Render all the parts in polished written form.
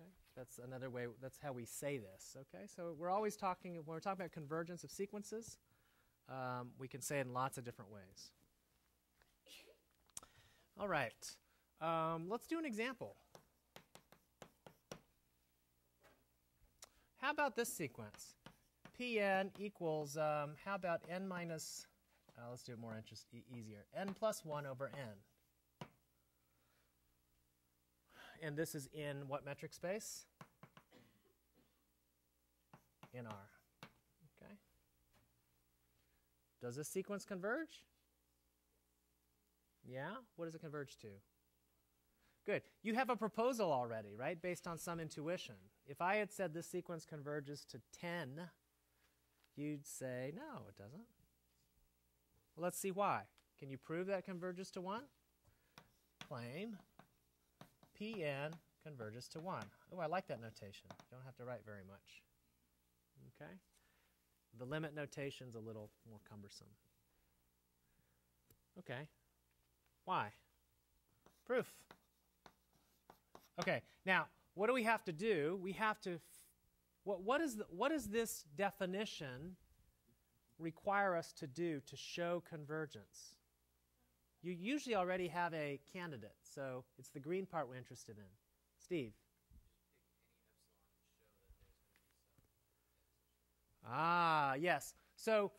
Okay, that's another way, that's how we say this. Okay, so we're always talking, when we're talking about convergence of sequences, we can say it in lots of different ways. All right, let's do an example. How about this sequence? Pn equals, how about n minus, let's do it more easier, n plus 1 over n. And this is in what metric space? In R. Okay. Does this sequence converge? Yeah? What does it converge to? Good. You have a proposal already, right, based on some intuition. If I had said this sequence converges to 10, you'd say, no, it doesn't. Well, let's see why. Can you prove that it converges to 1? Claim Pn converges to 1. Oh, I like that notation. You don't have to write very much. Okay? The limit notation's a little more cumbersome. Okay. Why? Proof. Okay, now, what do we have to do? We have to, what does this definition require us to do to show convergence? You usually already have a candidate, so it's the green part we're interested in. Steve? Ah, yes. So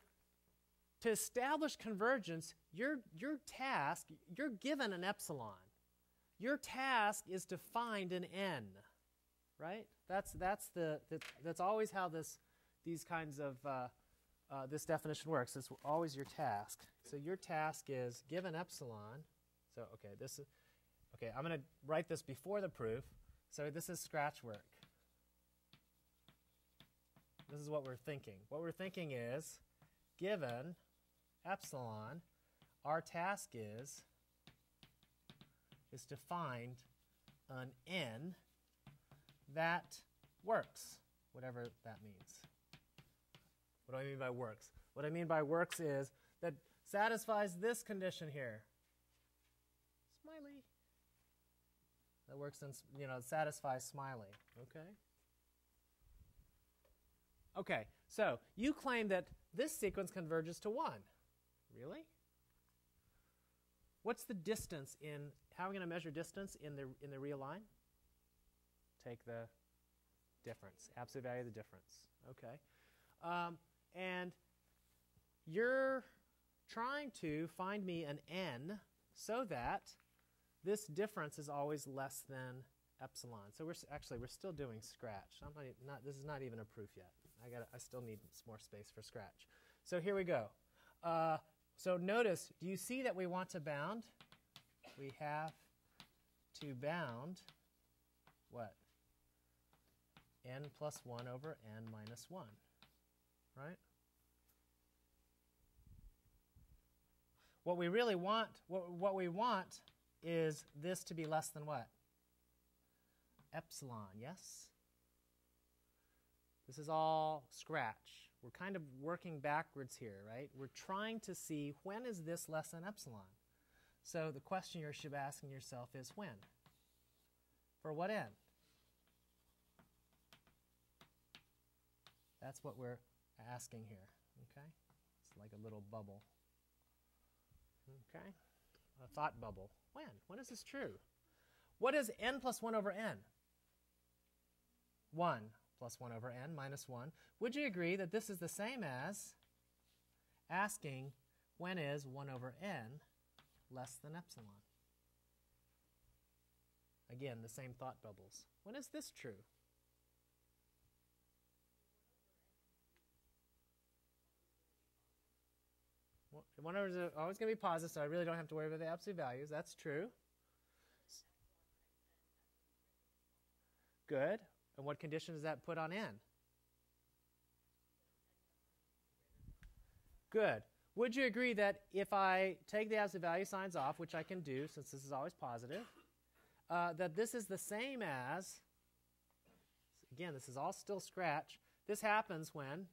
to establish convergence, your task, you're given an epsilon. Your task is to find an n, right? That's always how these kinds of this definition works. It's always your task. So your task is given epsilon. So okay, I'm going to write this before the proof. So this is scratch work. This is what we're thinking. What we're thinking is, given epsilon, our task is to find an n that works, whatever that means. What do I mean by works? What I mean by works is that satisfies this condition here. Smiley. That works in, satisfies smiley. Okay? Okay, so you claim that this sequence converges to 1. Really? What's the distance in, how are we going to measure distance in the real line? Take the difference, absolute value of the difference. Okay. And you're trying to find me an n so that this difference is always less than epsilon. So we're still doing scratch. This is not even a proof yet. I still need more space for scratch. So here we go. So notice, do you see that we want to bound? We have to bound what? N plus 1 over n minus 1, right? What we really want, what we want is this to be less than what? Epsilon, yes? This is all scratch. We're kind of working backwards here, right? We're trying to see when is this less than epsilon. So the question you should be asking yourself is when? For what n? That's what we're asking here, okay? It's like a little bubble, okay? A thought bubble. When? When is this true? What is n plus 1 over n? 1 plus 1 over n minus 1. Would you agree that this is the same as asking when is 1 over n less than epsilon? Again, the same thought bubbles. When is this true? Well, 1 over is always going to be positive, so I really don't have to worry about the absolute values. That's true. Good. And what condition does that put on n? Good. Would you agree that if I take the absolute value signs off, which I can do since this is always positive, that this is the same as, again, this is all still scratch. This happens when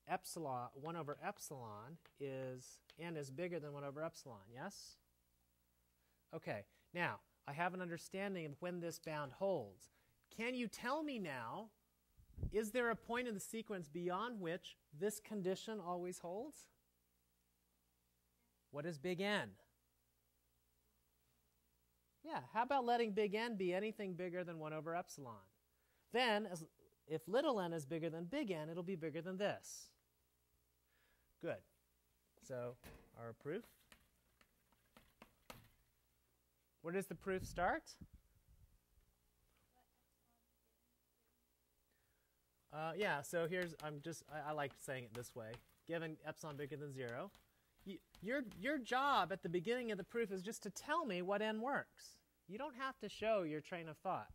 epsilon, 1 over epsilon is, n is bigger than 1 over epsilon, yes? Okay, now, I have an understanding of when this bound holds. Can you tell me now, is there a point in the sequence beyond which this condition always holds? What is big N? Yeah, how about letting big N be anything bigger than 1 over epsilon? Then, if little n is bigger than big N, it'll be bigger than this. Good. So, our proof. Where does the proof start? Yeah, so here's, I like saying it this way. Given epsilon bigger than 0, your job at the beginning of the proof is just to tell me what n works. You don't have to show your train of thought.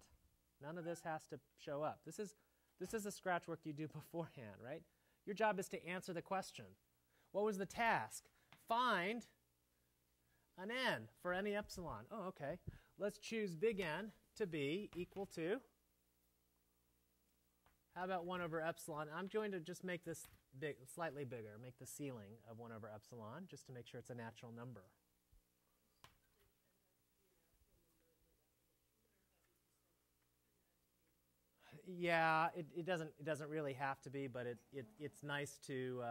None of this has to show up. This is the scratch work you do beforehand, right? Your job is to answer the question. What was the task? Find an n for any epsilon. Oh, okay. Let's choose big N to be equal to, how about 1 over epsilon? I'm going to just make this slightly bigger, make the ceiling of 1 over epsilon, just to make sure it's a natural number. Yeah, it doesn't really have to be, but it's nice to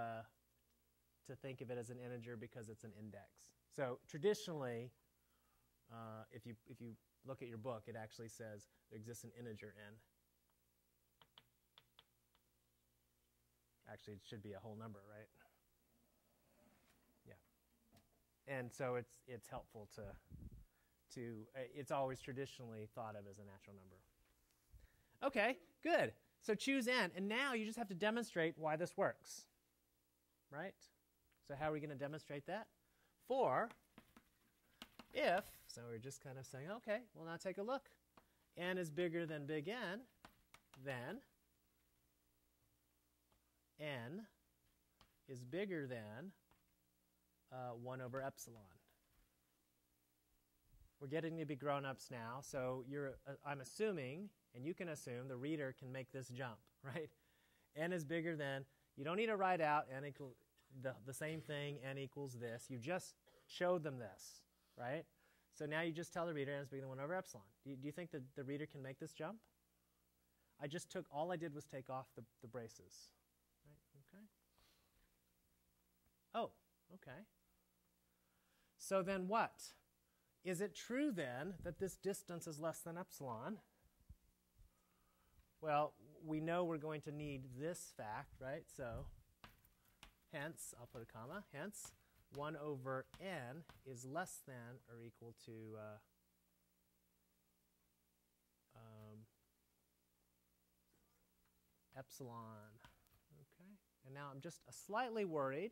think of it as an integer because it's an index. So traditionally, if you look at your book, it actually says there exists an integer n. Actually, it should be a whole number, right? Yeah. And so it's helpful to it's always traditionally thought of as a natural number. Okay, good. So choose n, and now you just have to demonstrate why this works, right? So how are we going to demonstrate that? For if, so we're just kind of saying, okay, well now take a look. N is bigger than big N, then n is bigger than 1 over epsilon. We're getting to be grown-ups now, so I'm assuming, and you can assume, the reader can make this jump, right? N is bigger than, you don't need to write out n equal the same thing, n equals this. You just showed them this, right? So now you just tell the reader n is bigger than 1 over epsilon. Do you think that the reader can make this jump? All I did was take off the braces. Right? Okay. Oh, okay. So then what? Is it true then that this distance is less than epsilon? Well, we know we're going to need this fact, right? So hence, I'll put a comma, hence 1 over n is less than or equal to epsilon. Okay. And now I'm just slightly worried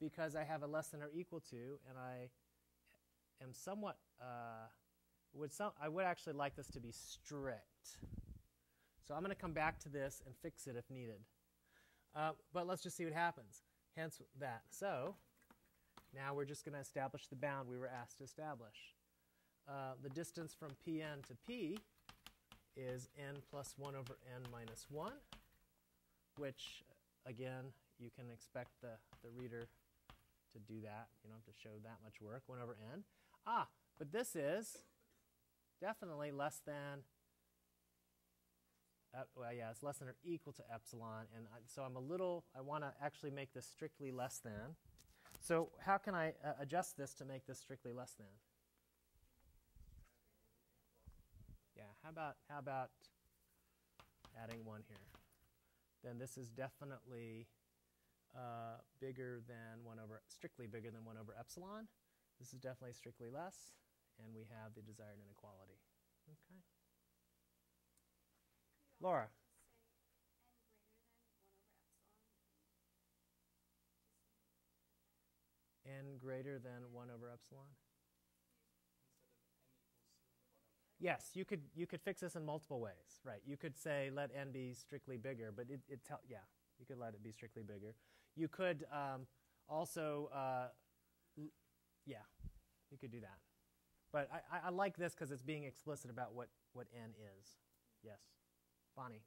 because I have a less than or equal to, and I am somewhat, I would actually like this to be strict. So I'm going to come back to this and fix it if needed. But let's just see what happens. Hence that. So now we're just going to establish the bound we were asked to establish. The distance from Pn to P is n plus 1 over n minus 1, which, again, you can expect the reader to do that. You don't have to show that much work, 1 over n. But this is definitely less than, well, yeah, it's less than or equal to epsilon. And so I want to actually make this strictly less than. So how can I adjust this to make this strictly less than? Yeah, how about adding 1 here? Then this is definitely strictly bigger than 1 over epsilon. This is definitely strictly less, and we have the desired inequality. Okay. Laura. N greater than 1 over epsilon? Yes, you could fix this in multiple ways, right? You could say let n be strictly bigger, but yeah, you could let it be strictly bigger. You could also, yeah, you could do that. But I like this because it's being explicit about what n is. Yes, Bonnie.